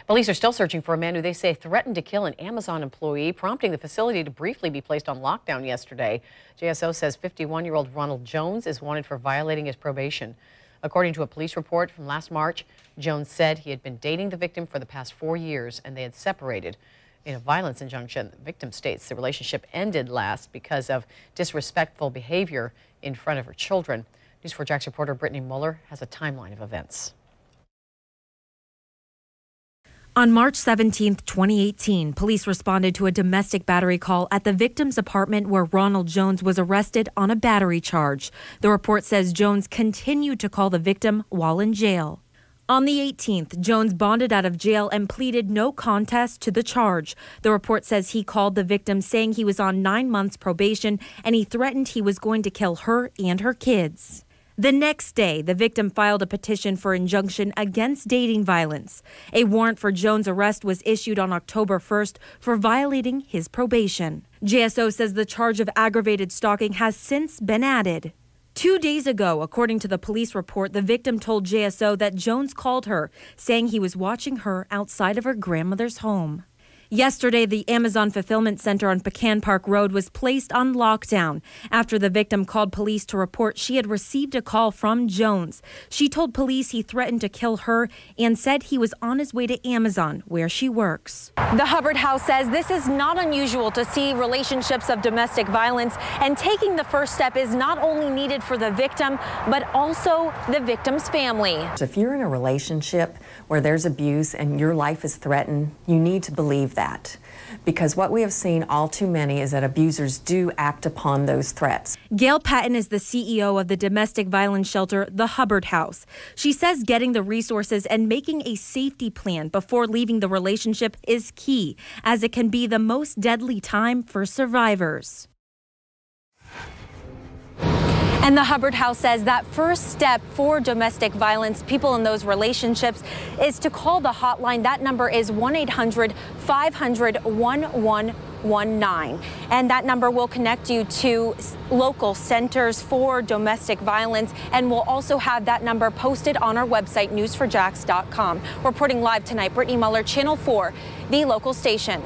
Police are still searching for a man who they say threatened to kill an Amazon employee, prompting the facility to briefly be placed on lockdown yesterday. JSO says 51-year-old Ronald Jones is wanted for violating his probation. According to a police report from last March, Jones said he had been dating the victim for the past 4 years and they had separated. In a violence injunction, the victim states the relationship ended last because of disrespectful behavior in front of her children. News4JAX reporter Brittany Muller has a timeline of events. On March 17, 2018, police responded to a domestic battery call at the victim's apartment where Ronald Jones was arrested on a battery charge. The report says Jones continued to call the victim while in jail. On the 18th, Jones bonded out of jail and pleaded no contest to the charge. The report says he called the victim saying he was on 9 months probation and he threatened he was going to kill her and her kids. The next day, the victim filed a petition for injunction against dating violence. A warrant for Jones' arrest was issued on October 1st for violating his probation. JSO says the charge of aggravated stalking has since been added. 2 days ago, according to the police report, the victim told JSO that Jones called her, saying he was watching her outside of her grandmother's home. Yesterday, the Amazon Fulfillment Center on Pecan Park Road was placed on lockdown after the victim called police to report she had received a call from Jones. She told police he threatened to kill her and said he was on his way to Amazon, where she works. The Hubbard House says this is not unusual to see relationships of domestic violence, and taking the first step is not only needed for the victim, but also the victim's family. If you're in a relationship where there's abuse and your life is threatened, you need to believe that, because what we have seen all too many is that abusers do act upon those threats. Gail Patton is the CEO of the domestic violence shelter, the Hubbard House. She says getting the resources and making a safety plan before leaving the relationship is key, as it can be the most deadly time for survivors. And the Hubbard House says that first step for domestic violence, people in those relationships, is to call the hotline. That number is 1-800-500-1119. And that number will connect you to local centers for domestic violence. And we'll also have that number posted on our website, news4jax.com. Reporting live tonight, Brittany Muller, Channel 4, the local station.